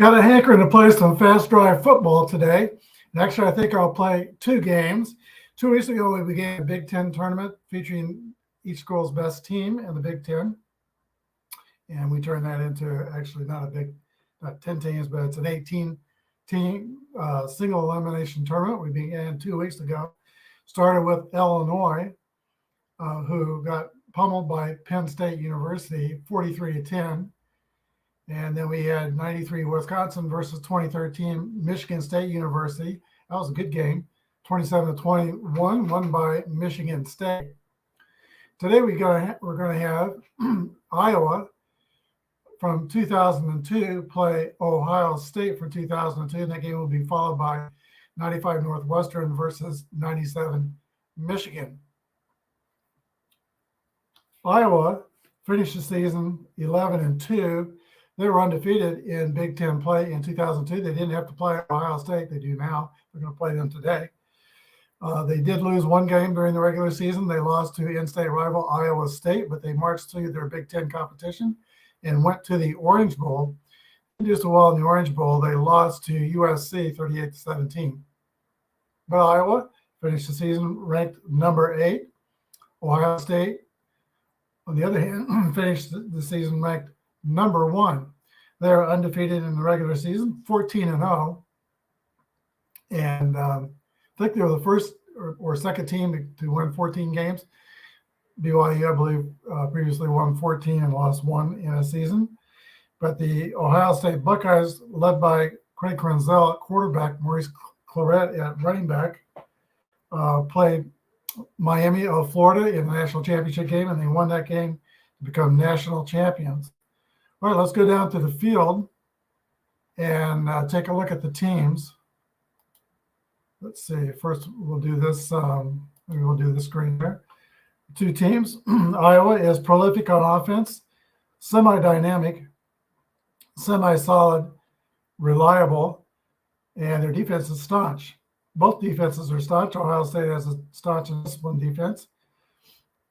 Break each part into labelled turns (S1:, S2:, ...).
S1: Got a hankering to play some fast drive football today. And actually, I think I'll play 2 games. 2 weeks ago, we began a Big Ten tournament featuring each school's best team in the Big Ten. And we turned that into actually not 10 teams, but it's an 18-team single elimination tournament. We began 2 weeks ago. Started with Illinois, who got pummeled by Penn State University, 43-10. And then we had 93 Wisconsin versus 2013 Michigan State University. That was a good game, 27-21, won by Michigan State. Today we're going to have Iowa from 2002 play Ohio State from 2002, and that game will be followed by 95 Northwestern versus 97 Michigan. Iowa finished the season 11-2. They were undefeated in Big Ten play in 2002. They didn't have to play Ohio State. They do now. They're going to play them today. They did lose 1 game during the regular season. They lost to in-state rival Iowa State, but they marched through their Big Ten competition and went to the Orange Bowl. They did so well in the Orange Bowl. They lost to USC 38-17. But Iowa finished the season ranked number 8. Ohio State, on the other hand, finished the season ranked number 1. They're undefeated in the regular season, 14-0. And I think they were the first or second team to win 14 games. BYU, I believe, previously won 14 and lost 1 in a season. But the Ohio State Buckeyes, led by Craig Krenzel at quarterback, Maurice Clarett at running back, played Miami of Florida in the national championship game, and they won that game to become national champions. All right, let's go down to the field and take a look at the teams. Let's see. First, we'll do this. Maybe we'll do the screen there. 2 teams. Iowa is prolific on offense, semi-dynamic, semi-solid, reliable, and their defense is staunch. Both defenses are staunch. Ohio State has a staunch and disciplined defense.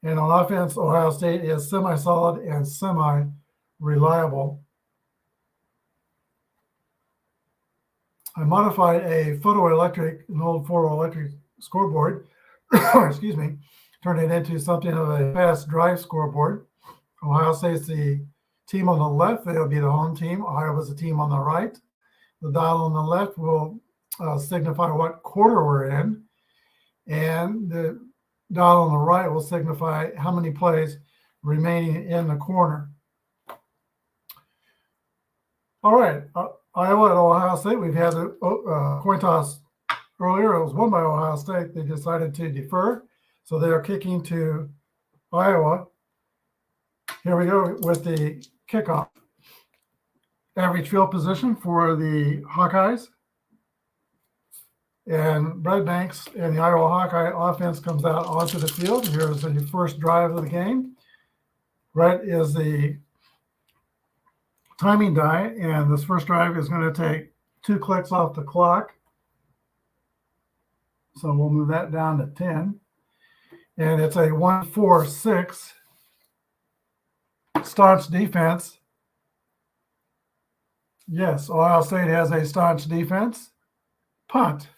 S1: And on offense, Ohio State is semi-solid and semi-reliable. I modified an old photoelectric scoreboard, excuse me, turned it into something of a fast drive scoreboard. Ohio State's the team on the left. They'll be the home team. Iowa's the team on the right. The dial on the left will signify what quarter we're in, and the dial on the right will signify how many plays remaining in the corner. All right, Iowa at Ohio State. We've had the coin toss earlier. It was won by Ohio State. They decided to defer, so they are kicking to Iowa. Here we go with the kickoff. Average field position for the Hawkeyes. And Brad Banks and the Iowa Hawkeye offense comes out onto the field. Here's the first drive of the game. Right is the timing die, and this first drive is going to take 2 clicks off the clock. So we'll move that down to 10. And it's a 1-4-6 staunch defense. Yes, Ohio State has a staunch defense. Punt.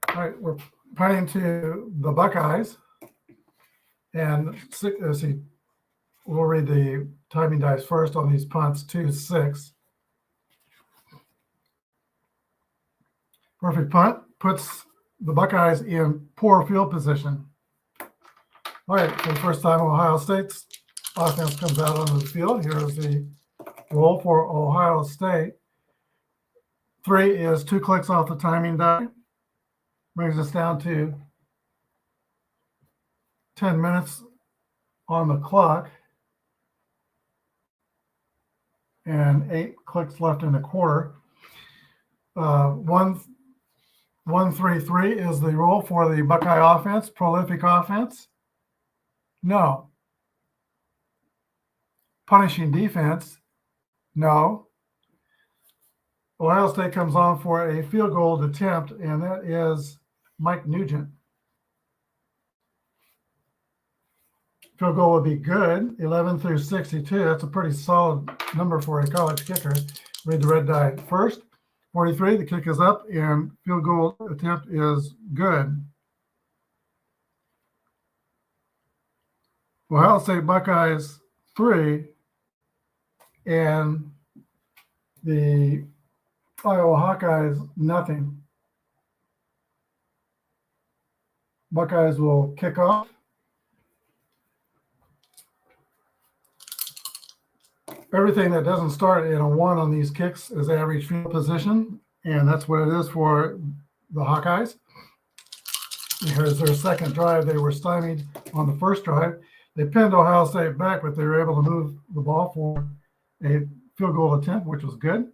S1: All right, we're punting to the Buckeyes. And let's see, we'll read the timing dice first on these punts, 2-6. Perfect punt puts the Buckeyes in poor field position. All right, for the first time, Ohio State's offense comes out onto the field. Here's the roll for Ohio State. 3 is 2 clicks off the timing die. Brings us down to 10 minutes on the clock and 8 clicks left in the quarter. 1-3-3 is the rule for the Buckeye offense. Prolific offense? No. Punishing defense? No. Ohio State comes on for a field goal attempt, and that is Mike Nugent. Field goal would be good, 11 through 62. That's a pretty solid number for a college kicker. Read the red die first. 43, the kick is up, and field goal attempt is good. Ohio State Buckeyes 3, and the Iowa Hawkeyes nothing. Buckeyes will kick off. Everything that doesn't start in a 1 on these kicks is average field position, and that's what it is for the Hawkeyes. Here's their second drive. They were stymied on the first drive. They pinned Ohio State back, but they were able to move the ball for a field goal attempt, which was good.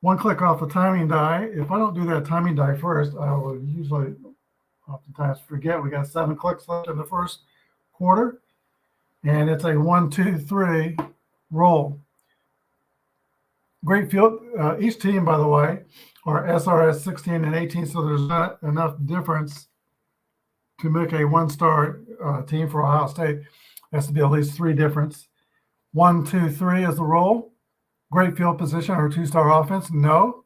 S1: 1 click off the timing die. If I don't do that timing die first, I will usually oftentimes forget. We got 7 clicks left in the first quarter, and it's a 1, 2, 3 roll. Great field. Each team, by the way, are SRS 16 and 18, so there's not enough difference to make a 1-star team for Ohio State. It has to be at least 3 difference. 1, 2, 3 is the roll. Great field position or 2-star offense? No.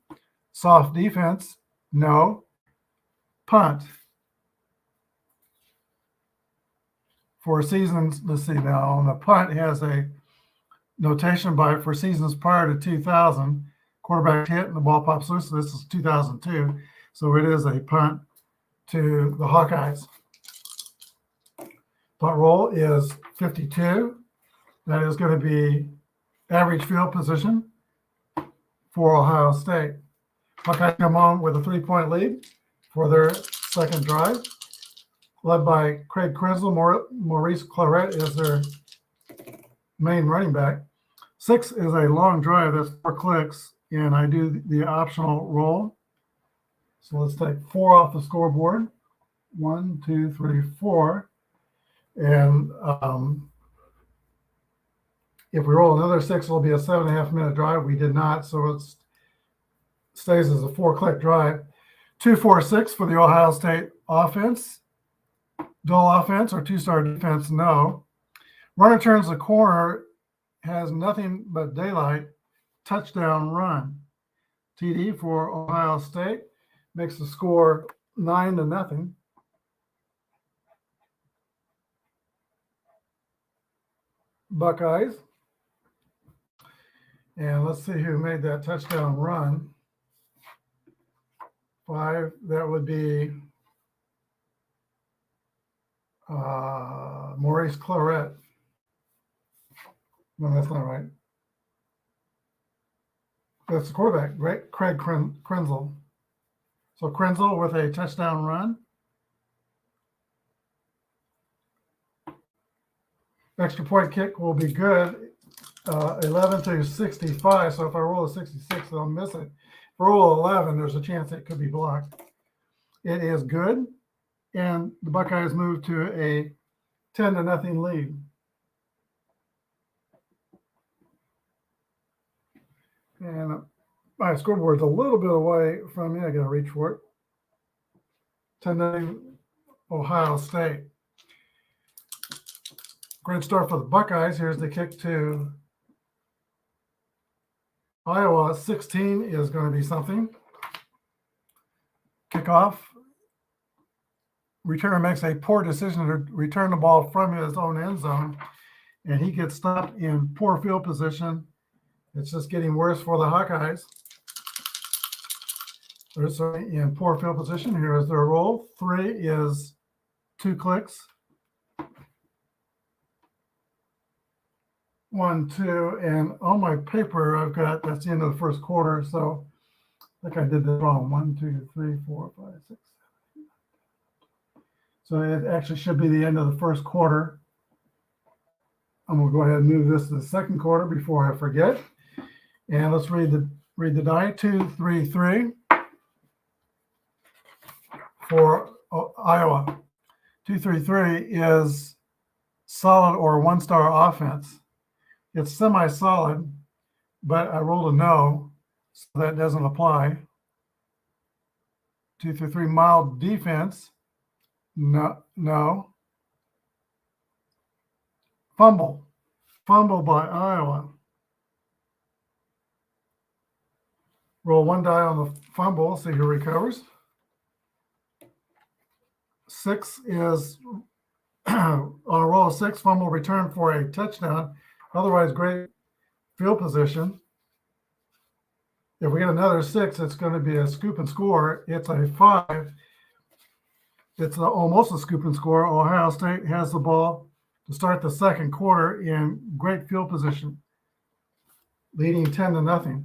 S1: Soft defense? No. Punt. For seasons, let's see now, on the punt, it has a notation by it for seasons prior to 2000. Quarterback hit and the ball pops loose. So this is 2002. So it is a punt to the Hawkeyes. Punt roll is 52. That is going to be average field position for Ohio State. Hawkeyes come on with a 3-point lead for their second drive, led by Craig Krenzel. Maurice Claret is their main running back. 6 is a long drive. That's 4 clicks, and I do the optional roll. So let's take 4 off the scoreboard. 1, 2, 3, 4. And if we roll another 6, it'll be a 7.5-minute drive. We did not, so it stays as a 4-click drive. 2, 4, 6 for the Ohio State offense. Dual offense or 2-star defense? No. Runner turns the corner, has nothing but daylight. Touchdown run. TD for Ohio State makes the score 9-0. Buckeyes. And let's see who made that touchdown run. 5, that would be Maurice Claret. No, that's not right. That's the quarterback, right? Craig Krenzel. So Krenzel with a touchdown run. Extra point kick will be good. 11 to 65. So if I roll a 66, they'll miss it. If I roll 11, there's a chance it could be blocked. It is good. And the Buckeyes move to a 10-0 lead. And my scoreboard's a little bit away from me. I got to reach for it. 10-0 Ohio State. Great start for the Buckeyes. Here's the kick to Iowa. 16 is going to be something. Kickoff. Returner makes a poor decision to return the ball from his own end zone, and he gets stopped in poor field position. It's just getting worse for the Hawkeyes. They're in poor field position. Here is their roll. 3 is 2 clicks. 1, 2, and on my paper I've got that's the end of the first quarter, so I think I did this wrong. 1, 2, 3, 4, 5, 6, 7, 8, 9. So it actually should be the end of the first quarter. I'm gonna go ahead and move this to the second quarter before I forget. And let's read the die. 2, 3, 3 for Iowa. 2, 3, 3 is solid or 1-star offense. It's semi-solid, but I rolled a no, so that doesn't apply. 2, 3, 3 mild defense. No. Fumble by Iowa. Roll one die on the fumble, see who recovers. 6 is on a roll of 6, fumble return for a touchdown. Otherwise, great field position. If we get another 6, it's going to be a scoop and score. It's a 5. It's almost a scoop and score. Ohio State has the ball to start the second quarter in great field position, leading 10-0.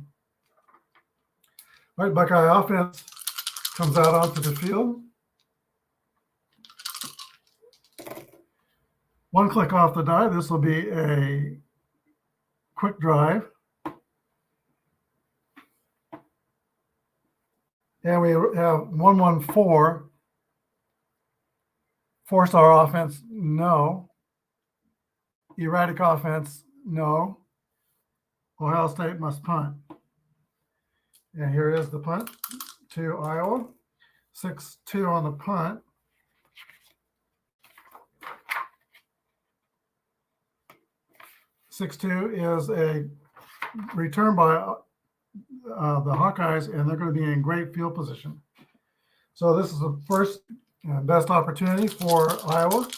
S1: All right, Buckeye offense comes out onto the field. One click off the die. This will be a quick drive. And we have 114. Force our offense, no. Erratic offense, no. Ohio State must punt. And here is the punt to Iowa. 6-2 on the punt. (6-2) is a return by the Hawkeyes, and they're going to be in great field position. So this is the first and best opportunity for Iowa.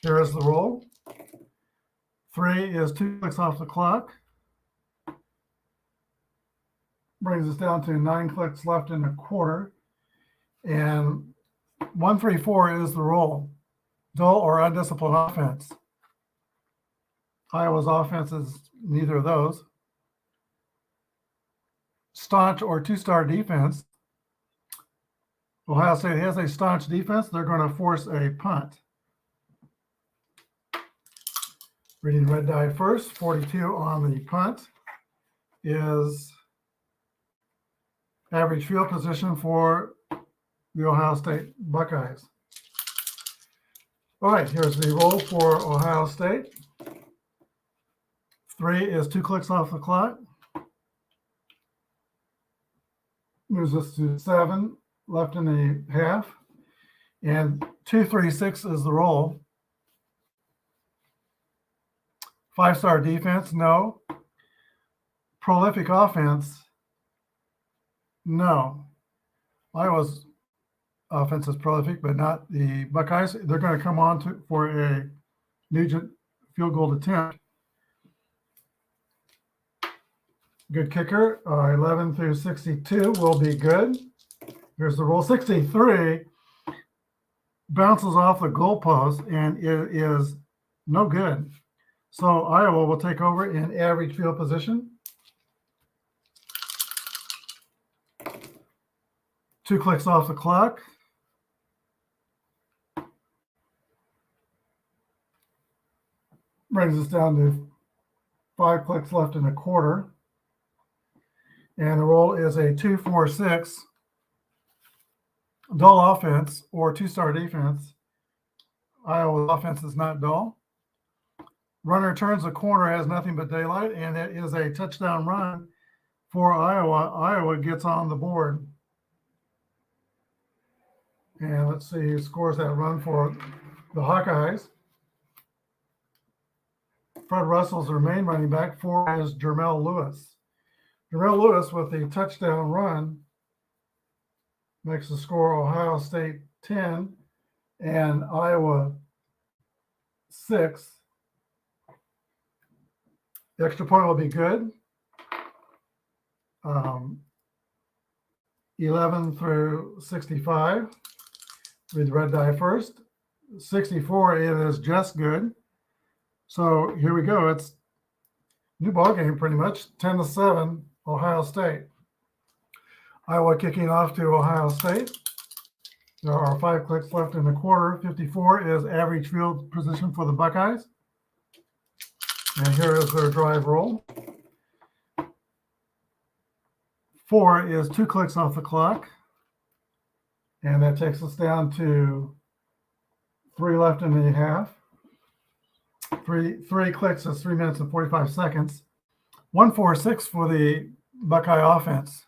S1: Here is the roll. 3 is 2 clicks off the clock. Brings us down to 9 clicks left in the quarter. And 1-3-4 is the roll. Dull or undisciplined offense. Iowa's offense is neither of those. Staunch or two-star defense. Ohio State has a staunch defense. They're going to force a punt. Reading red die first. 42 on the punt is average field position for the Ohio State Buckeyes. All right, here's the roll for Ohio State. 3 is 2 clicks off the clock. Moves us to 7 left in the half. And 2-3-6 is the roll. 5-star defense, no. Prolific offense, no. Iowa's offense is prolific, but not the Buckeyes. They're going to come on for a Nugent field goal attempt. Good kicker. 11 through 62 will be good. Here's the roll. 63 bounces off the goalpost, and it is no good. So Iowa will take over in average field position. 2 clicks off the clock. Brings us down to 5 clicks left in a quarter. And the roll is a 2-4-6. Dull offense or two-star defense. Iowa's offense is not dull. Runner turns the corner, has nothing but daylight, and it is a touchdown run for Iowa. Iowa gets on the board. And let's see who scores that run for the Hawkeyes. Fred Russell's their main running back. 4 is Jermel Lewis. Jermel Lewis with the touchdown run makes the score Ohio State 10 and Iowa 6. The extra point will be good. 11 through 65. Read the red die first. 64, it is just good. So here we go. It's new ball game pretty much. 10-7, Ohio State. Iowa kicking off to Ohio State. There are 5 clicks left in the quarter. 54 is average field position for the Buckeyes. And here is their drive roll. 4 is 2 clicks off the clock. And that takes us down to 3 left in the half. Three clicks is 3 minutes and 45 seconds. 1-4-6 for the Buckeye offense.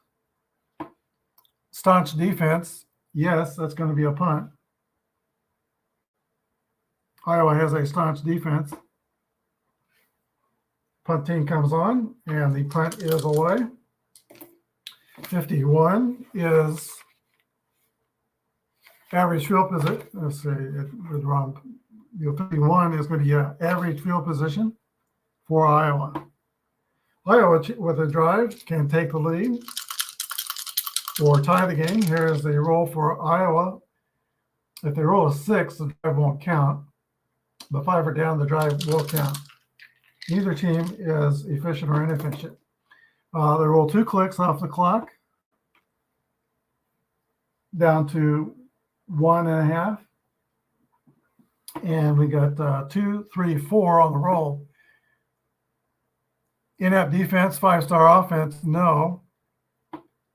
S1: Staunch defense. Yes, that's going to be a punt. Iowa has a staunch defense. Punt team comes on, and the punt is away. 51 is average field position. Let's see, it was wrong. 51 is going to be average field position for Iowa. Iowa, with a drive, can take the lead or tie the game. Here's the roll for Iowa. If they roll a 6, the drive won't count. But 5 are down, the drive will count. Neither team is efficient or inefficient. They roll 2 clicks off the clock down to 1.5. And we got 2, 3, 4 on the roll. Inept defense, 5-star offense, no.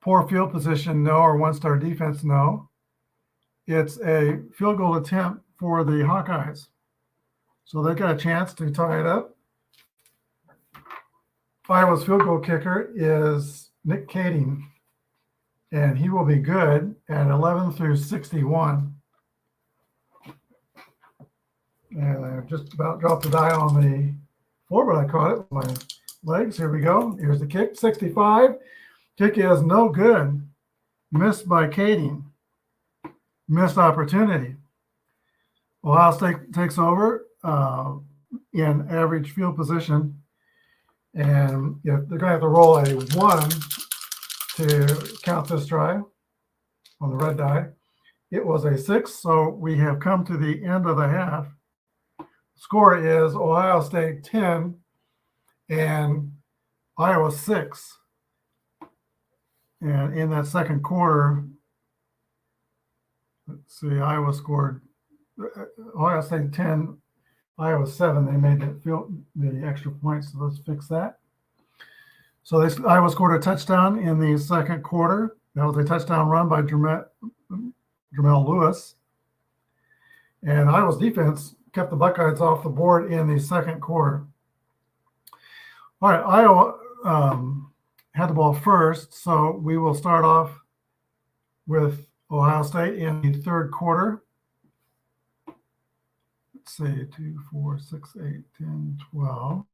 S1: Poor field position, no. Or 1-star defense, no. It's a field goal attempt for the Hawkeyes. So they've got a chance to tie it up. Iowa's field goal kicker is Nick Kading, and he will be good at 11 through 61. And I just about dropped the die on the floor, but I caught it with my legs. Here we go. Here's the kick, 65. Kick is no good. Missed by Kading. Missed opportunity. Ohio State takes over in average field position. And they're going to have to roll a 1 to count this drive on the red die. It was a 6, so we have come to the end of the half. Score is Ohio State 10 and Iowa 6. And in that second quarter, let's see, Iowa scored, Ohio State 10, Iowa 7. They made the extra points, so let's fix that. So Iowa scored a touchdown in the second quarter. That was a touchdown run by Jermel Lewis. And Iowa's defense kept the Buckeyes off the board in the second quarter. All right, Iowa had the ball first, so we will start off with Ohio State in the third quarter. Let's see, 2, 4, 6, 8, 10, 12.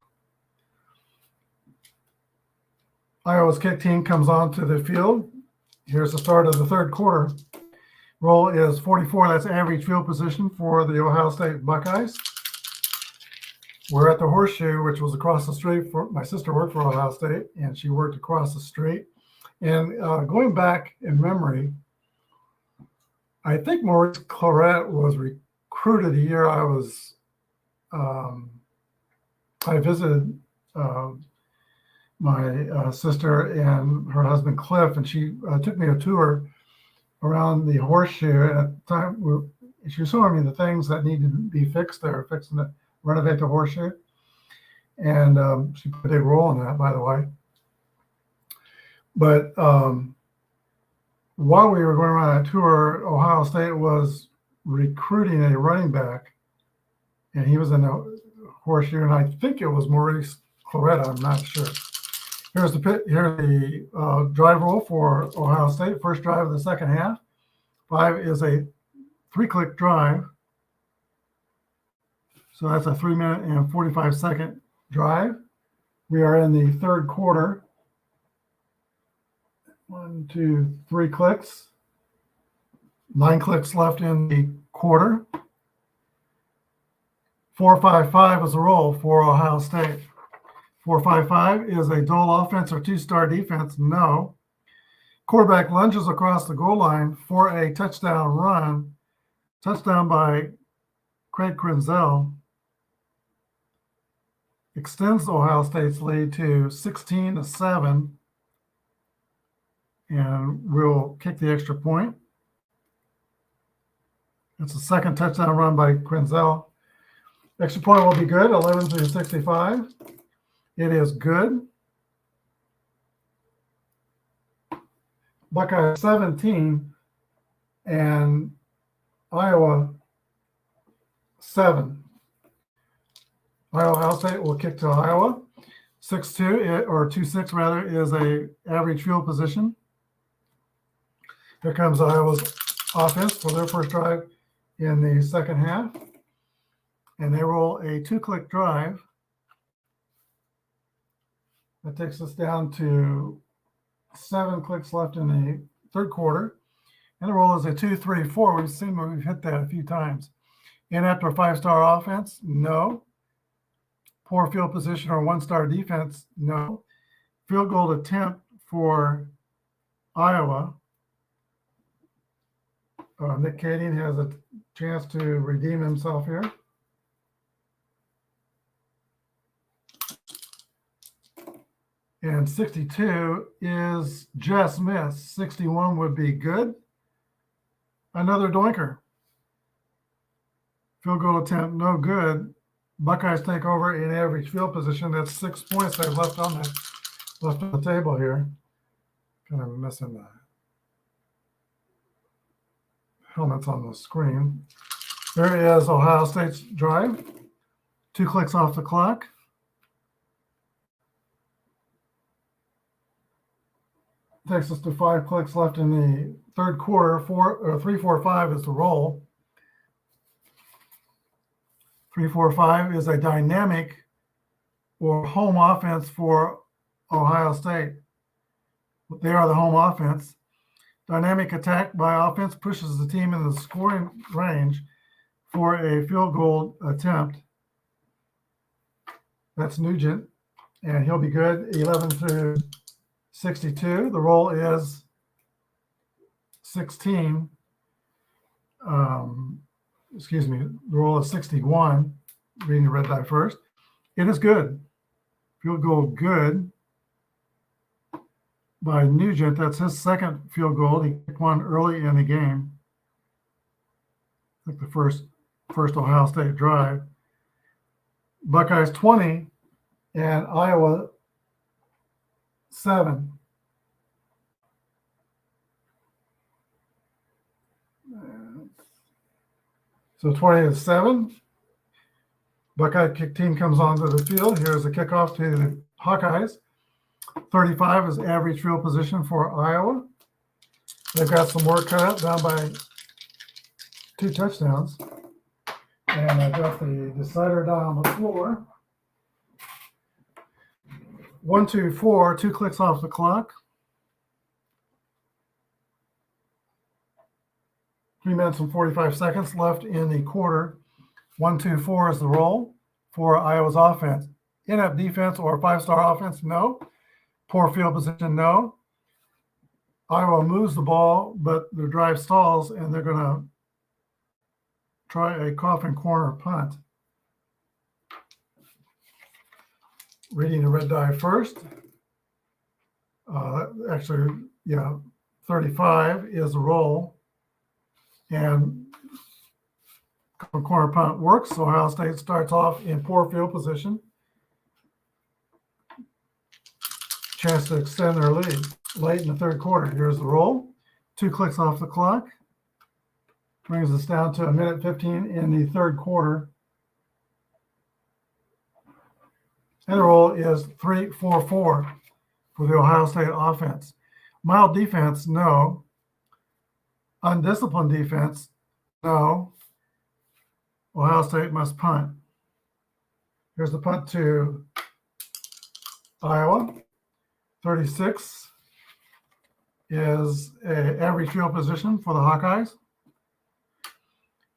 S1: Iowa's kick team comes onto the field. Here's the start of the third quarter. Roll is 44. That's average field position for the Ohio State Buckeyes. We're at the Horseshoe, which was across the street. My sister worked for Ohio State, and she worked across the street. And going back in memory, I think Maurice Claret was recruited the year I was, I visited my sister and her husband Cliff, and she took me a tour around the Horseshoe. And at the time, she was showing me the things that needed to be fixed there, fixing to renovate the Horseshoe. And she played a big role in that, by the way. But while we were going around that tour, Ohio State was recruiting a running back, and he was in the Horseshoe, and I think it was Maurice Claret. I'm not sure. Here's the drive roll for Ohio State. First drive of the second half. 5 is a 3-click drive. So that's a 3-minute and 45-second drive. We are in the third quarter. 1, 2, 3 clicks. 9 clicks left in the quarter. 4-5-5 is a roll for Ohio State. 4-5-5 is a dual offense or 2-star defense, no. Quarterback lunges across the goal line for a touchdown run. Touchdown by Craig Krenzel. Extends Ohio State's lead to 16-7. And we'll kick the extra point. It's the second touchdown run by Krenzel. Extra point will be good, 11 through 65. It is good. Buckeye 17 and Iowa 7. Ohio State will kick to Iowa. 6-2 or 2-6 rather is a average field position. Here comes Iowa's offense for their first drive in the second half. And they roll a 2-click drive. That takes us down to 7 clicks left in the third quarter. And the roll is a 2-3-4. We've hit that a few times. Inept or 5-star offense? No. Poor field position or 1-star defense? No. Field goal attempt for Iowa. Nick Kading has a chance to redeem himself here. And 62 is just missed. 61 would be good. Another doinker. Field goal attempt, no good. Buckeyes take over in average field position. That's 6 points they've left on the table here. Kind of missing the helmets on the screen. There is Ohio State's drive. 2 clicks off the clock. Takes us to 5 clicks left in the third quarter. 3-4-5 is the roll. 3-4-5 is a dynamic or home offense for Ohio State. They are the home offense. Dynamic attack by offense pushes the team in the scoring range for a field goal attempt. That's Nugent, and he'll be good. 11 through 62. The roll is 16. The roll is 61. Reading the red die first. It is good. Field goal good by Nugent. That's his second field goal. He kicked one early in the game. I think the first Ohio State drive. Buckeyes 20 and Iowa 7. So 20 to 7. Buckeye kick team comes onto the field. Here's a kickoff to the Hawkeyes. 35 is average field position for Iowa. They've got some work cut out, down by 2 touchdowns. And I've got the decider down on the floor. 1-2-4, 2 clicks off the clock. 3 minutes and 45 seconds left in the quarter. 1-2-4 is the roll for Iowa's offense. Inept defense or 5-star offense? No. Poor field position? No. Iowa moves the ball, but their drive stalls, and they're going to try a coffin corner punt. Reading the red die first. 35 is the roll. And corner punt works. So Ohio State starts off in poor field position. Chance to extend their lead late in the third quarter. Here's the roll. 2 clicks off the clock. Brings us down to 1:15 in the third quarter. And the roll is 3-4-4 for the Ohio State offense. Mild defense, no. Undisciplined defense, no. Ohio State must punt. Here's the punt to Iowa. 36 is an average field position for the Hawkeyes.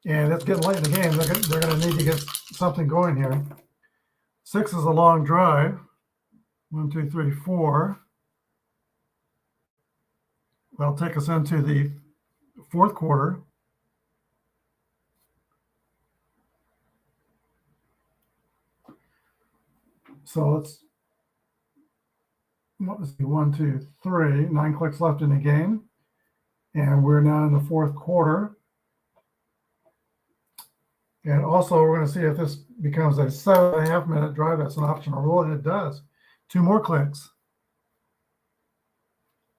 S1: And it's getting late in the game. They're going to need to get something going here. 6 is a long drive. 1, 2, 3, 4. That'll take us into the fourth quarter. So let's see, 1, 2, 3, 9 clicks left in the game. And we're now in the fourth quarter. And also we're going to see if this becomes a 7.5 minute drive. That's an optional rule, and it does. 2 more clicks.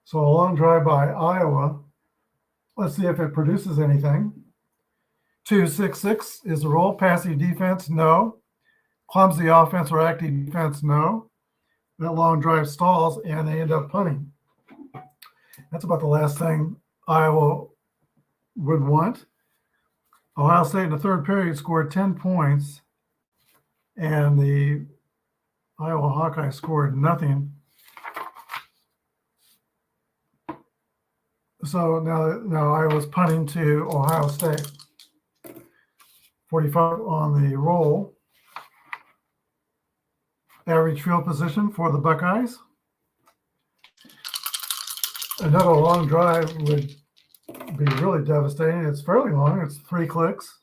S1: So a long drive by Iowa. Let's see if it produces anything. 2-6-6 is the roll. Passive defense, no. Clumsy offense or active defense, no. That long drive stalls, and they end up punting. That's about the last thing Iowa would want. Ohio State in the third period scored 10 points, and the Iowa Hawkeyes scored nothing So now Iowa's punting to Ohio State. 45 on the roll. Average field position for the Buckeyes. Another long drive would be really devastating. It's fairly long. It's 3 clicks.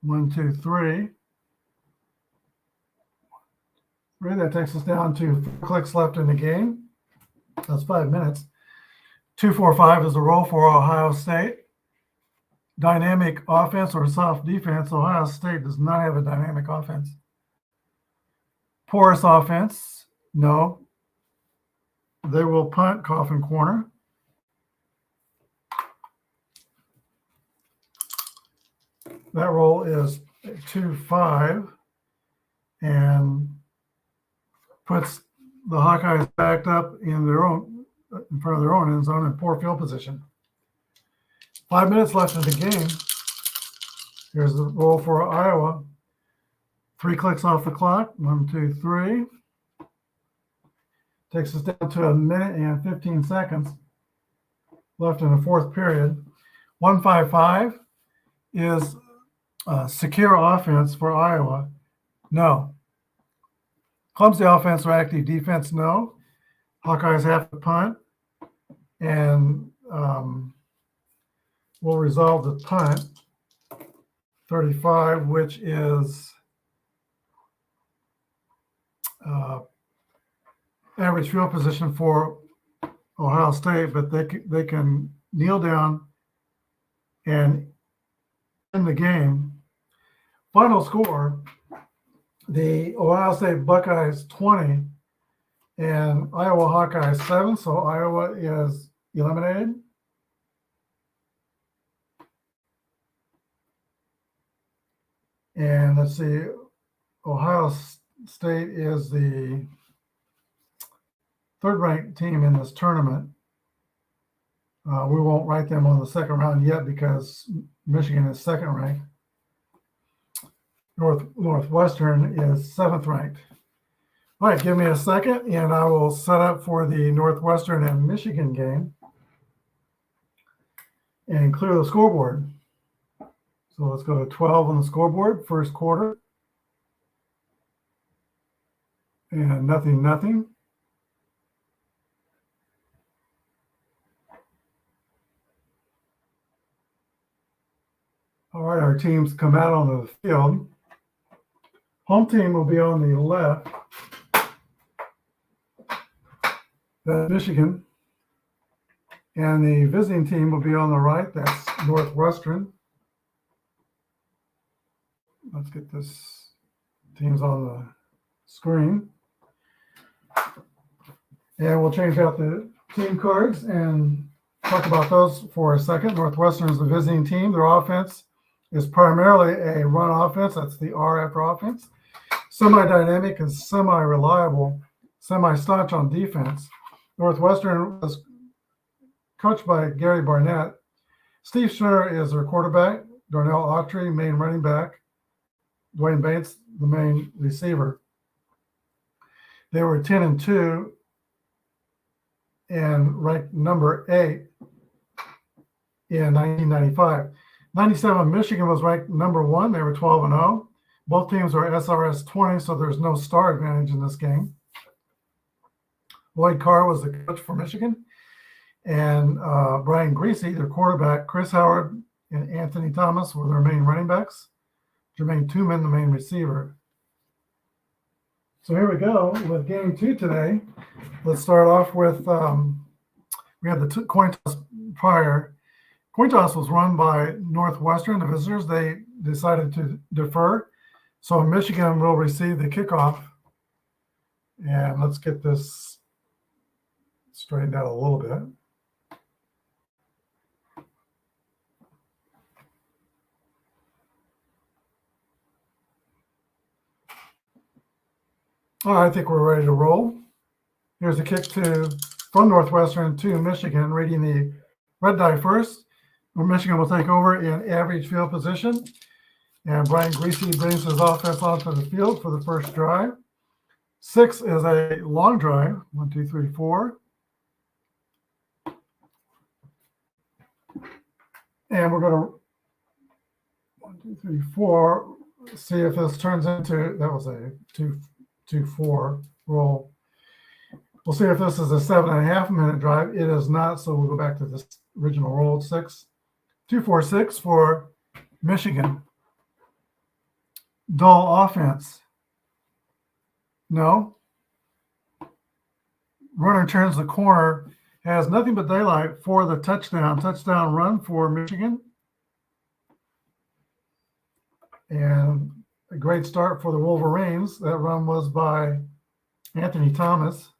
S1: 1, 2, 3. That takes us down to 4 clicks left in the game. That's 5 minutes. 2-4-5 is the roll for Ohio State. Dynamic offense or soft defense. Ohio State does not have a dynamic offense. Porous offense. No. They will punt, coffin corner. That roll is 2-5 and puts the Hawkeyes backed up in front of their own end zone in poor field position. 5 minutes left in the game. Here's the roll for Iowa. 3 clicks off the clock. 1, 2, 3. Takes us down to 1 minute and 15 seconds left in the fourth period. 1-5-5 is secure offense for Iowa. No. Clumsy offense or active defense, no. Hawkeyes have to punt, and we'll resolve the punt. 35, which is average field position for Ohio State, but they can kneel down and end the game. Final score: the Ohio State Buckeyes 20 and Iowa Hawkeyes 7. So Iowa is eliminated. And let's see, Ohio State is the third-ranked team in this tournament. We won't write them on the second round yet because Michigan is second-ranked. Northwestern is 7th ranked. All right, give me a second, and I will set up for the Northwestern and Michigan game and clear the scoreboard. So let's go to 12 on the scoreboard, first quarter. And nothing. All right, our teams come out on the field. Home team will be on the left. That's Michigan. And the visiting team will be on the right. That's Northwestern. Let's get this teams on the screen. And we'll change out the team cards and talk about those for a second. Northwestern is the visiting team. Their offense is primarily a run offense. That's the R after offense. Semi-dynamic and semi-reliable, semi-staunch on defense. Northwestern was coached by Gary Barnett. Steve Schnurr is their quarterback. Darnell Autry, main running back. Dwayne Bates, the main receiver. They were 10-2 and ranked number 8 in 1995. 97, Michigan was ranked number 1. They were 12-0. Both teams are SRS 20, so there's no star advantage in this game. Lloyd Carr was the coach for Michigan, and Brian Greasy, their quarterback. Chris Howard and Anthony Thomas were their main running backs. Jermaine Tooman, the main receiver. So here we go with game 2 today. Let's start off with, we had the coin toss prior. Coin toss was run by Northwestern, the visitors. They decided to defer. So Michigan will receive the kickoff. And let's get this straightened out a little bit. All right, I think we're ready to roll. Here's a kick from Northwestern to Michigan, reading the red die first. Michigan will take over in average field position. And Brian Greasy brings his offense onto the field for the first drive. 6 is a long drive. 1, 2, 3, 4. And we're going to 1, 2, 3, 4. See if this turns into, that was a 2-4 roll. We'll see if this is a 7.5 minute drive. It is not, so we'll go back to this original roll. 6, 2-4-6 for Michigan. Dull offense. No. Runner turns the corner, has nothing but daylight for the touchdown. Touchdown run for Michigan. And a great start for the Wolverines. That run was by Anthony Thomas.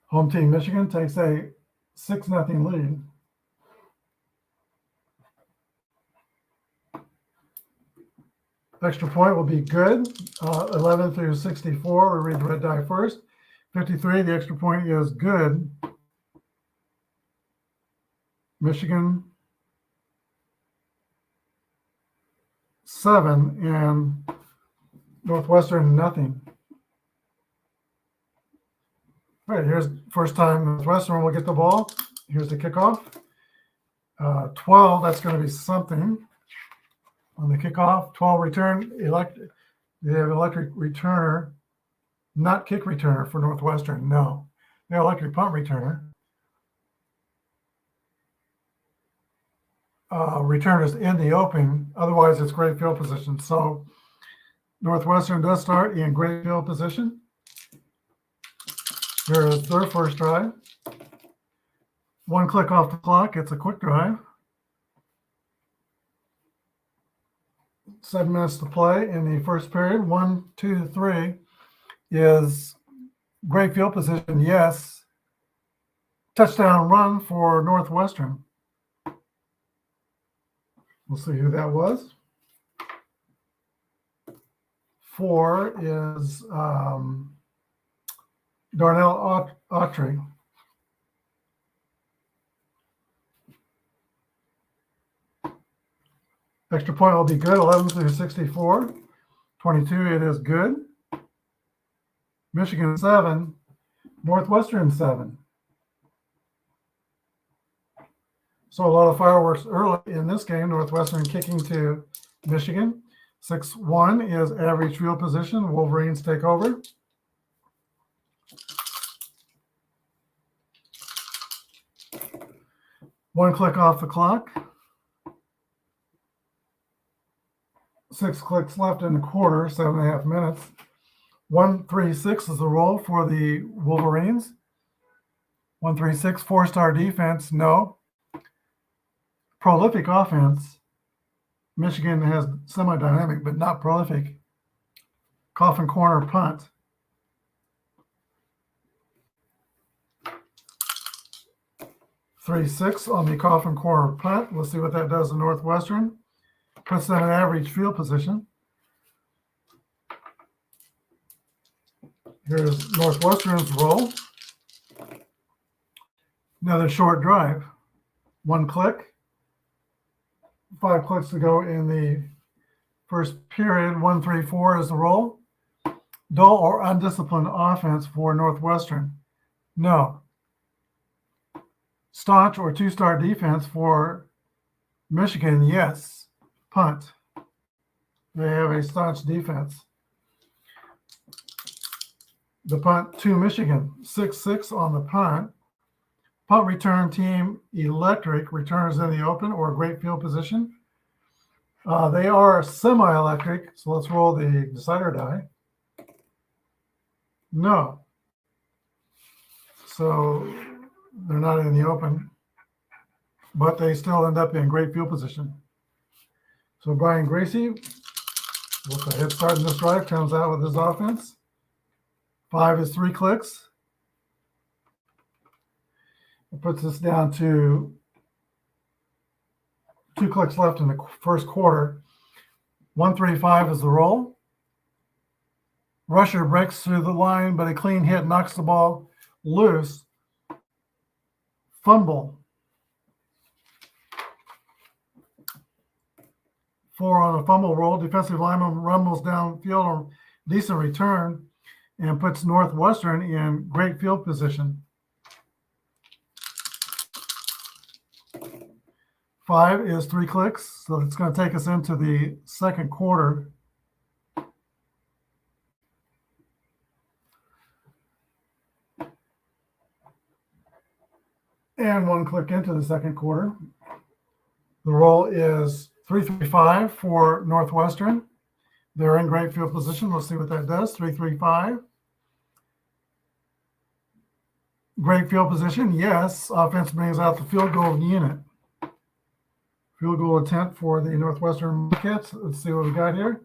S1: Home team Michigan takes a 6-0 lead. Extra point will be good. 11 through 64. We'll read the red die first. 53, the extra point is good. Michigan 7 and Northwestern nothing. All right, here's first time Northwestern will get the ball. Here's the kickoff. 12, that's going to be something on the kickoff. 12 return, they have electric returner, not kick returner for Northwestern. No, they have electric punt returner. Returners in the open. Otherwise, it's great field position. So Northwestern does start in great field position. Here is their first drive. 1 click off the clock. It's a quick drive. 7 minutes to play in the first period. 1, 2, 3 is great field position. Yes. Touchdown run for Northwestern. We'll see who that was. 4 is Darnell Autry. Extra point will be good. 11 through 64. 22, it is good. Michigan 7, Northwestern 7. So a lot of fireworks early in this game. Northwestern kicking to Michigan. 6-1 is average field position. Wolverines take over. One click off the clock. 6 clicks left in the quarter, 7.5 minutes. 1-3-6 is the roll for the Wolverines. 1-3-6, 4-star defense, no. Prolific offense. Michigan has semi-dynamic, but not prolific. Coffin corner punt. Three-six on the coffin corner punt. We'll see what that does in Northwestern. Puts them in average field position. Here's Northwestern's roll. Another short drive. 1 click. 5 clicks to go in the first period. 1-3-4 is the roll. Dull or undisciplined offense for Northwestern? No. Staunch or 2-star defense for Michigan? Yes. Punt. They have a staunch defense. The punt to Michigan. 6-6 on the punt. Punt return team electric, returners in the open or great field position. They are semi-electric, so let's roll the decider die. No. So they're not in the open, but they still end up in great field position. So Brian Gracie, with a head start in this drive, comes out with his offense. 5 is 3 clicks. It puts us down to 2 clicks left in the first quarter. 1-3-5 is the roll. Rusher breaks through the line, but a clean hit knocks the ball loose. Fumble. 4 on a fumble roll. Defensive lineman rumbles downfield on decent return. and puts Northwestern in great field position. 5 is 3 clicks, so it's going to take us into the second quarter. And 1 click into the second quarter. The roll is 3-3-5 for Northwestern. They're in great field position. Let's see what that does. 3-3-5. Great field position. Yes. Offense brings out the field goal unit. Field goal attempt for the Northwestern Cats. Let's see what we got here.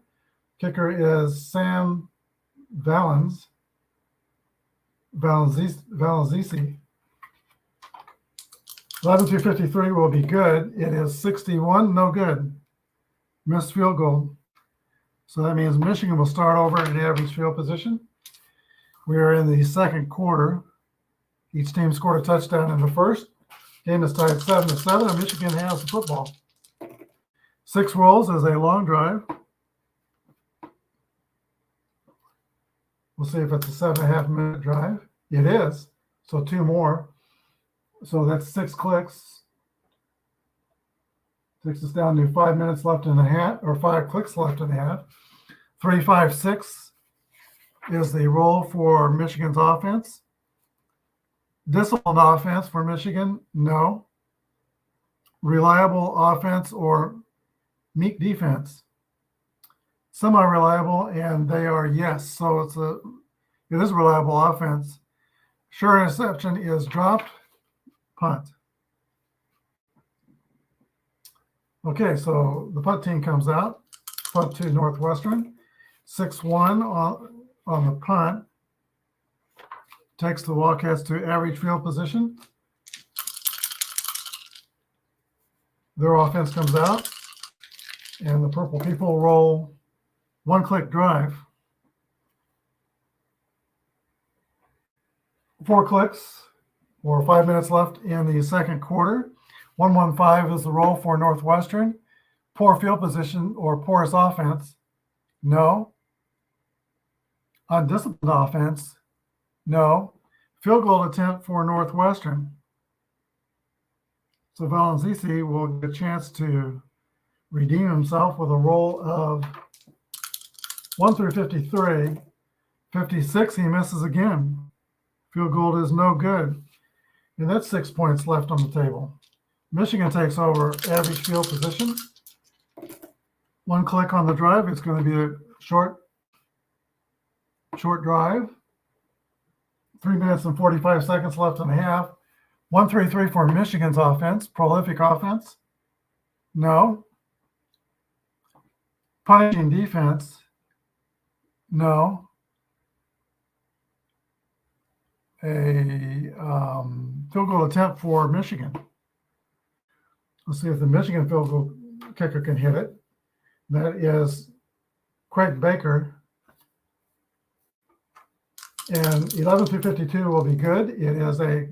S1: Kicker is Sam Valenzici. 11-53 will be good. It is 61, no good. Missed field goal. So that means Michigan will start over at average field position. We are in the second quarter. Each team scored a touchdown in the first. Game is tied 7-7, and Michigan has the football. 6 rolls is a long drive. We'll see if it's a 7.5-minute drive. It is. So 2 more. So that's 6 clicks. Takes us down to 5 minutes left in the half, or 5 clicks left in the half. 3-5-6 is the roll for Michigan's offense. Disciplined offense for Michigan, no. Reliable offense or meek defense. Semi-reliable, and they are yes. So it is a reliable offense. Sure interception is dropped. Punt. Okay, so the punt team comes out. Punt to Northwestern. 6-1 on the punt. Takes the Wildcats to average field position. Their offense comes out, and the purple people roll 1-click drive. 4 clicks, or 5 minutes left in the second quarter. 1-1-5 is the roll for Northwestern. Poor field position or porous offense, no. Undisciplined offense, no. Field goal attempt for Northwestern. So Valenzici will get a chance to redeem himself with a roll of 1-53. 56, he misses again. Field goal is no good. And that's 6 points left on the table. Michigan takes over average field position. 1 click on the drive. It's going to be a short drive. 3 minutes and 45 seconds left in the half. 1-3-3 for Michigan's offense. Prolific offense. No. Punishing defense. No. A field goal attempt for Michigan. Let's see if the Michigan field goal kicker can hit it. That is Craig Baker. And 11-52 will be good. It is a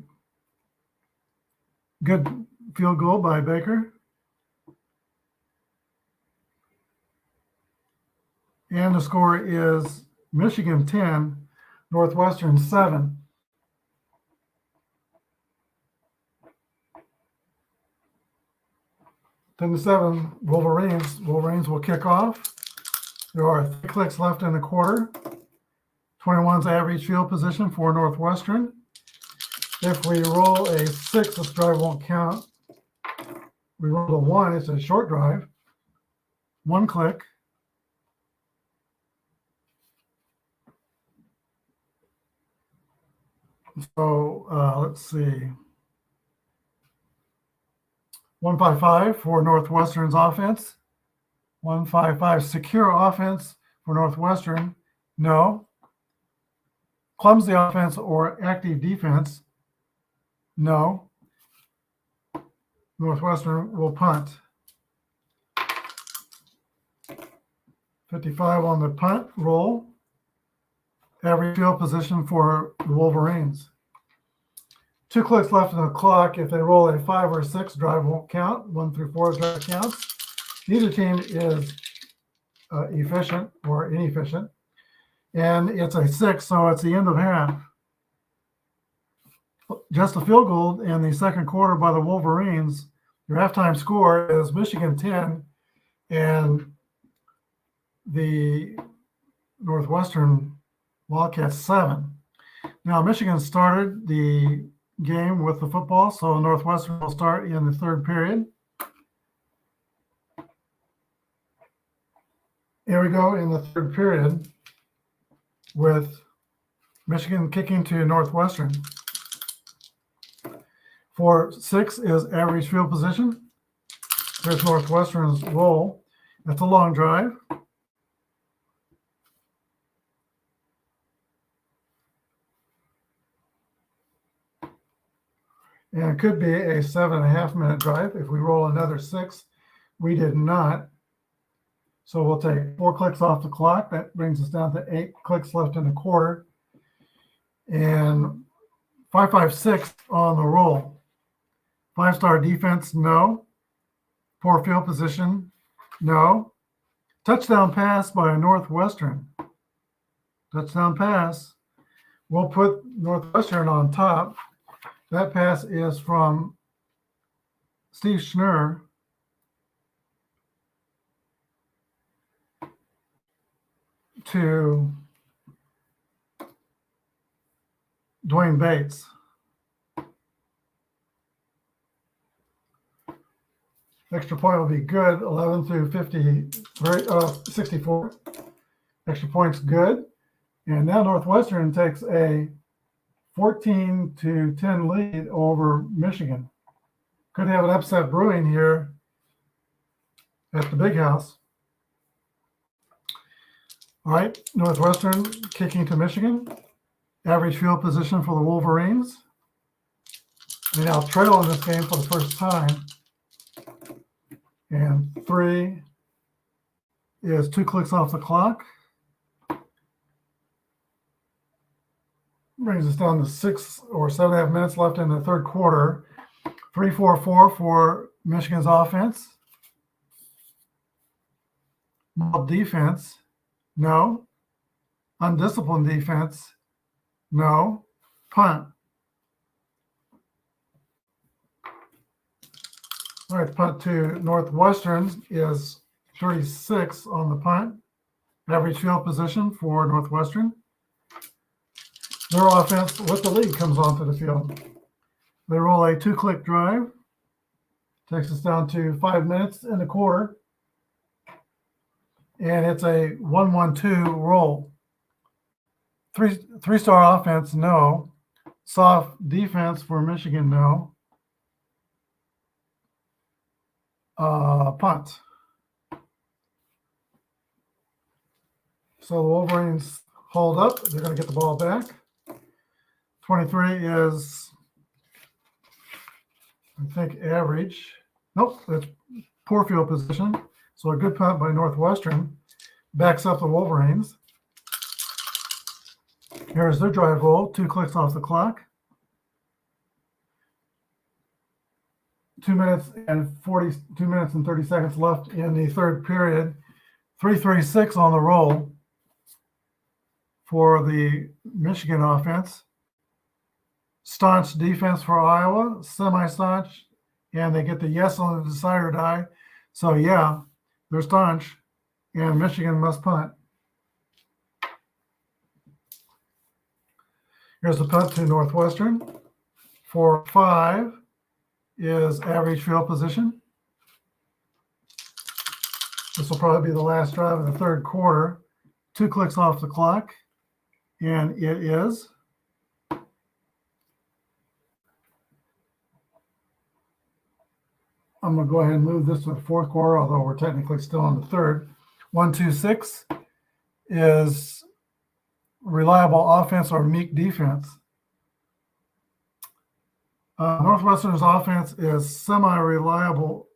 S1: good field goal by Baker. And the score is Michigan 10, Northwestern 7. 10-7, Wolverines. Wolverines will kick off. There are 3 clicks left in the quarter. 21's average field position for Northwestern. If we roll a 6, this drive won't count. We roll a 1, it's a short drive. 1 click. So let's see. 1-5-5 for Northwestern's offense. 1-5-5 secure offense for Northwestern. No. Clumsy offense or active defense. No. Northwestern will punt. 55 on the punt roll. Average field position for the Wolverines. 2 clicks left on the clock. If they roll a 5 or 6, drive won't count. 1-4 drive counts. Neither team is efficient or inefficient. and it's a 6, so it's the end of half. Just a field goal in the second quarter by the Wolverines. Your halftime score is Michigan 10 and the Northwestern Wildcats 7. Now, Michigan started the game with the football, so Northwestern will start in the third period. Here we go in the third period with Michigan kicking to Northwestern. For 6 is average field position. Here's Northwestern's roll. That's a long drive. And it could be a 7.5-minute drive. If we roll another 6, we did not. So we'll take 4 clicks off the clock. That brings us down to 8 clicks left in the quarter. And 5.56 on the roll. 5-star defense, no. Poor field position, no. Touchdown pass by Northwestern. Touchdown pass. We'll put Northwestern on top. That pass is from Steve Schnurr to Dwayne Bates. Extra point will be good, 11 through 64. Extra point's good. And now Northwestern takes a 14-10 lead over Michigan. Could have an upset brewing here at the Big House. All right, Northwestern kicking to Michigan. Average field position for the Wolverines. They now trail in this game for the first time. And 3 is 2 clicks off the clock. Brings us down to 6 or 7.5 minutes left in the third quarter. 3-4-4 for Michigan's offense. Mob defense, no. Undisciplined defense, no. Punt. All right, punt to Northwestern is 36 on the punt. Average field position for Northwestern. Their offense with the lead comes onto the field. They roll a 2-click drive. Takes us down to 5 minutes in the quarter. And it's a 1-1-2 roll. Three-star offense, no. Soft defense for Michigan, no. Punt. So the Wolverines hold up. They're going to get the ball back. 23 is, I think, average. Nope, that's poor field position. So a good punt by Northwestern. Backs up the Wolverines. Here's their drive roll. 2 clicks off the clock. 2 minutes and 30 seconds left in the third period. 3-3-6 on the roll for the Michigan offense. Staunch defense for Iowa, semi-staunch, and they get the yes on the decider die. So yeah, they're staunch, and Michigan must punt. Here's the punt to Northwestern. For 5 is average field position. This will probably be the last drive of the third quarter. 2 clicks off the clock, and it is. I'm going to go ahead and move this to the fourth quarter, although we're technically still in the third. 1-2-6 is reliable offense or meek defense. Northwestern's offense is semi-reliable,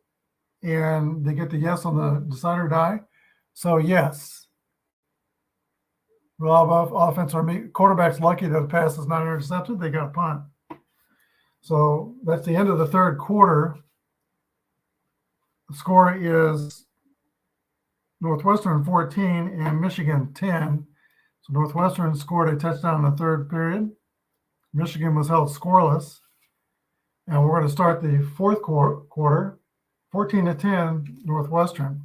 S1: and they get the yes on the decider die. So yes, reliable offense or meek. Quarterback's lucky that the pass is not intercepted. They got a punt. So that's the end of the third quarter. The score is Northwestern 14 and Michigan 10. So Northwestern scored a touchdown in the third period. Michigan was held scoreless. And we're going to start the fourth quarter, 14-10, Northwestern.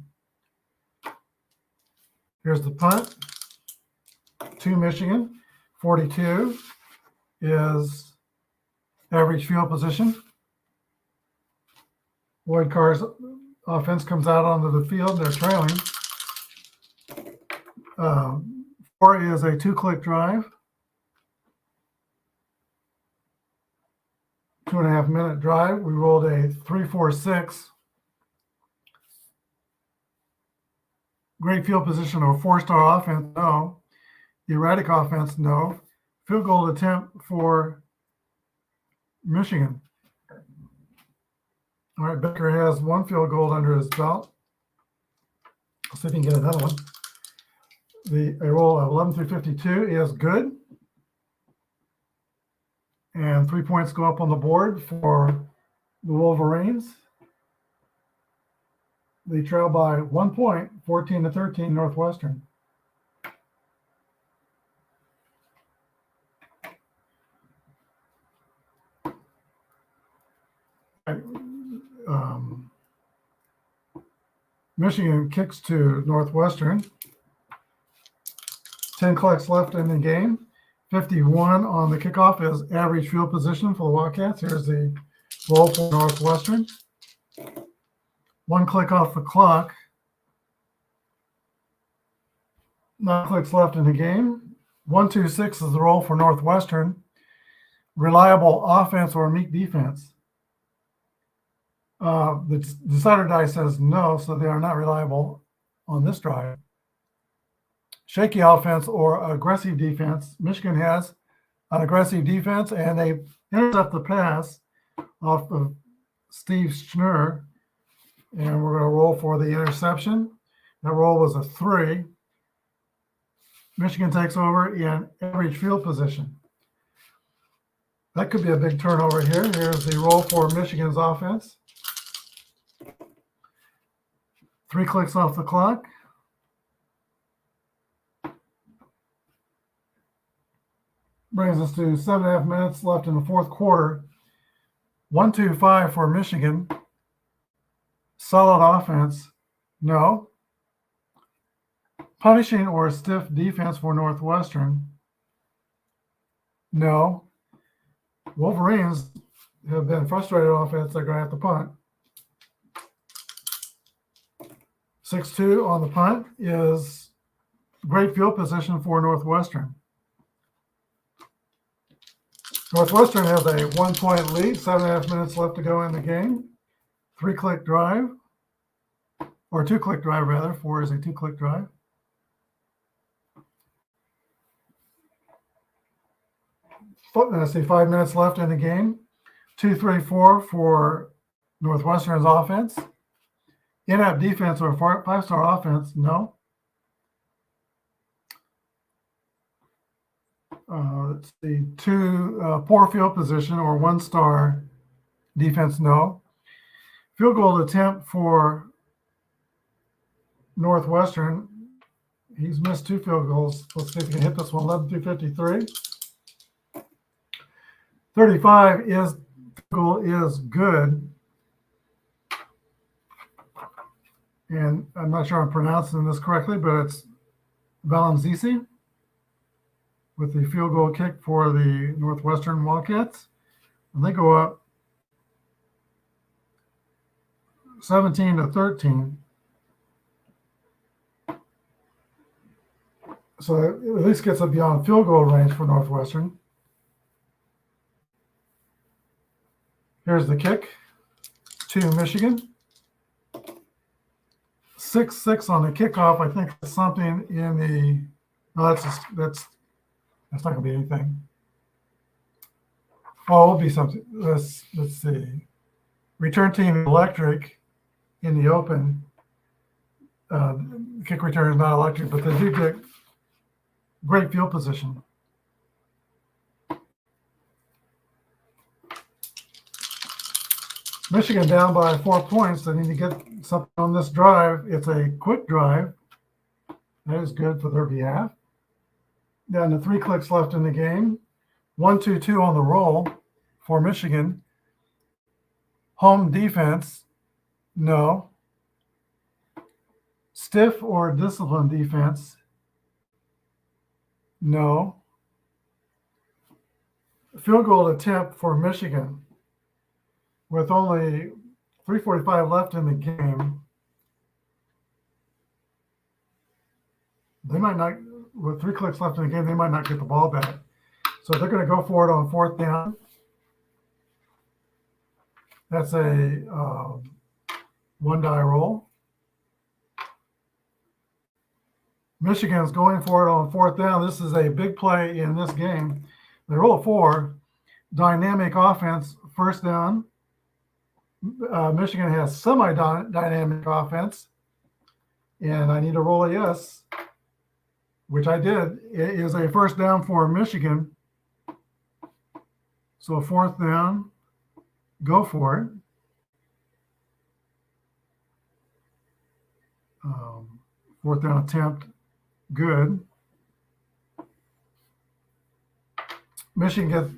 S1: Here's the punt to Michigan. 42 is average field position. Lloyd Carr's offense comes out onto the field. They're trailing. 4 is a 2-click drive. 2.5-minute drive. We rolled a 3-4-6. Great field position or 4-star offense, no. Erratic offense, no. Field goal attempt for Michigan. All right, Becker has 1 field goal under his belt. Let's see if he can get another one. A roll of 11 through 52 is good. And 3 points go up on the board for the Wolverines. They trail by 1 point, 14-13, Northwestern. Michigan kicks to Northwestern. 10 clicks left in the game. 51 on the kickoff is average field position for the Wildcats. Here's the roll for Northwestern. 1 click off the clock. 9 clicks left in the game. 1-2-6 is the roll for Northwestern. Reliable offense or meek defense. The decider die says no, so they are not reliable on this drive. Shaky offense or aggressive defense. Michigan has an aggressive defense, and they intercept the pass off of Steve Schnurr, and we're going to roll for the interception. That roll was a 3. Michigan takes over in average field position. That could be a big turnover here. Here's the roll for Michigan's offense. 3 clicks off the clock. Brings us to 7.5 minutes left in the fourth quarter. 1-2-5 for Michigan. Solid offense, no. Punishing or stiff defense for Northwestern, no. Wolverines have been frustrated on offense. They're going to have to punt. 6-2 on the punt is great field position for Northwestern. Northwestern has a 1-point lead, 7.5 minutes left to go in the game. 3-click drive, or 2-click drive rather. 4 is a 2-click drive. Let's see, 5 minutes left in the game. 2-3-4 for Northwestern's offense. In-app defense or 5-star offense, no. Let's see, 2 poor field position or 1-star defense, no. Field goal attempt for Northwestern. He's missed 2 field goals. Let's see if he can hit this one. 11 through 53. 35 is goal is good. And I'm not sure I'm pronouncing this correctly, but it's Valenzici with the field goal kick for the Northwestern Wildcats. And they go up 17-13. So it at least gets up beyond field goal range for Northwestern. Here's the kick to Michigan. 6-6 on the kickoff. I think that's something in the. No, that's not going to be anything. Oh, it'll be something. Let's see. Return team electric in the open. Kick return is not electric, but they do get great field position. Michigan down by 4 points. They need to get something on this drive. It's a quick drive. That is good for their behalf. Down to 3 clicks left in the game. 1-2-2 on the roll for Michigan. Home defense, no. Stiff or disciplined defense, no. Field goal attempt for Michigan with only 3:45 left in the game. They might not, with 3 clicks left in the game, they might not get the ball back. So they're going to go for it on 4th down. That's a 1-die roll. Michigan's going for it on 4th down. This is a big play in this game. They roll 4. Dynamic offense, 1st down. Michigan has semi-dynamic offense. And I need to roll a yes, which I did. It is a 1st down for Michigan. So 4th down, go for it. 4th down attempt, good. Michigan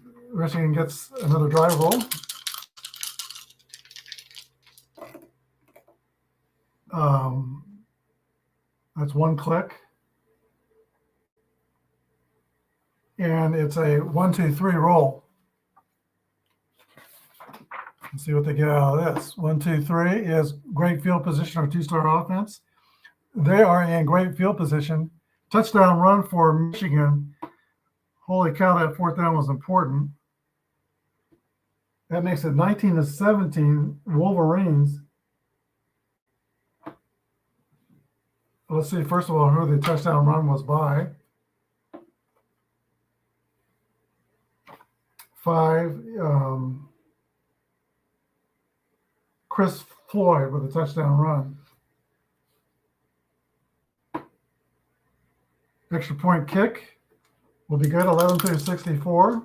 S1: gets another drive roll. That's 1 click. And it's a 1-2-3 roll. Let's see what they get out of this. 1-2-3 is great field position or 2-star offense. They are in great field position. Touchdown run for Michigan. Holy cow, that 4th down was important. That makes it 19-17 Wolverines. Let's see, first of all, who the touchdown run was by. 5, Chris Floyd with a touchdown run. Extra point kick will be good, 11-64.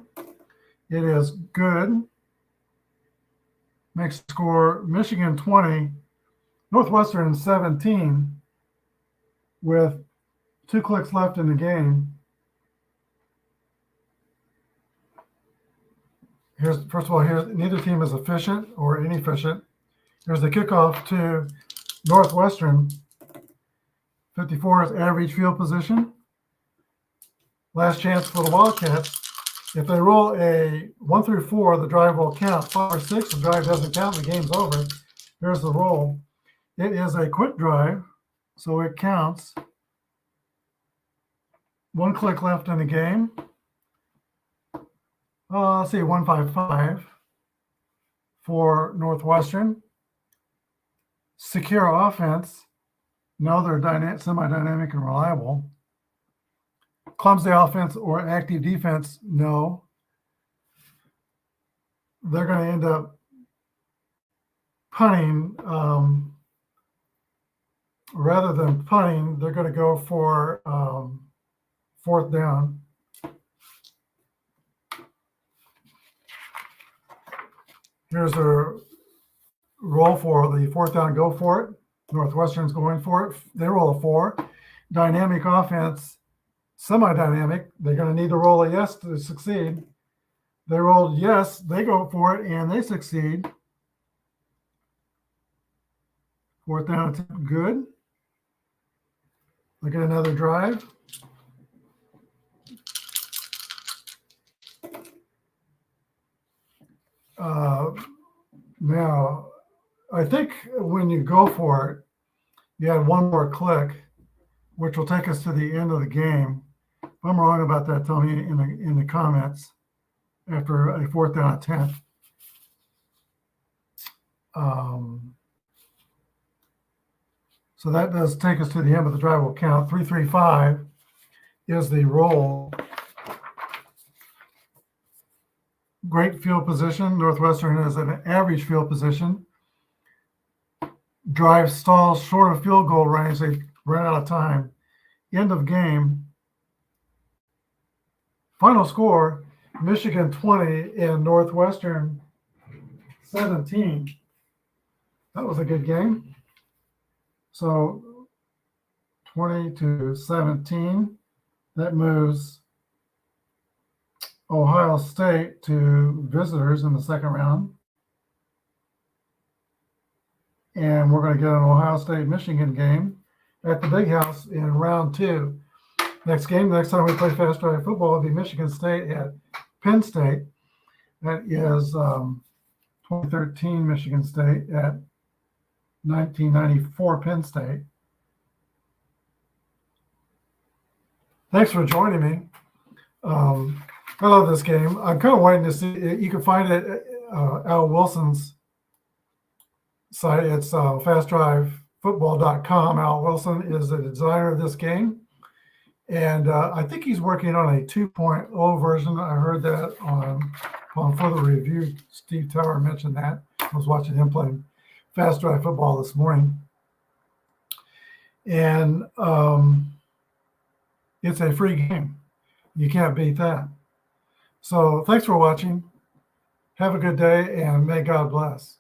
S1: It is good. Makes the score Michigan 20, Northwestern 17, with 2 clicks left in the game. First of all, neither team is efficient or inefficient. Here's the kickoff to Northwestern. 54 is average field position. Last chance for the Wildcats. If they roll a 1-4, the drive will count. 5 or 6, the drive doesn't count, the game's over. Here's the roll. It is a quick drive, so it counts. 1 click left in the game. Let's see, 1-5-5 for Northwestern. Secure offense. No, they're semi-dynamic and reliable. Clumsy offense or active defense, no. They're going to end up punting. Rather than punting, they're going to go for 4th down. Here's their roll for the 4th down, go for it. Northwestern's going for it. They roll a 4. Dynamic offense, semi-dynamic. They're going to need to roll a yes to succeed. They rolled yes, they go for it, and they succeed. 4th down attempt, good. Look at another drive. Now, I think when you go for it, you had 1 more click, which will take us to the end of the game. If I'm wrong about that, tell me in the comments after a 4th down attempt. So that does take us to the end of the drive will count. 3-3-5 is the roll. Great field position. Northwestern is an average field position. Drive stalls short of field goal range. They ran out of time. End of game. Final score, Michigan 20 and Northwestern 17. That was a good game. So 20-17. That moves Ohio State to visitors in the second round. And we're going to get an Ohio State-Michigan game at the Big House in round 2. Next time we play Fast Drive football, will be Michigan State at Penn State. That is 2013 Michigan State at 1994 Penn State. Thanks for joining me. I love this game. I'm kind of waiting to see. You can find it at Al Wilson's site. It's fastdrivefootball.com. Al Wilson is the designer of this game. And I think he's working on a 2.0 version. I heard that on further review. Steve Tower mentioned that. I was watching him playing Fast Drive football this morning. And it's a free game. You can't beat that. So thanks for watching. Have a good day, and may God bless.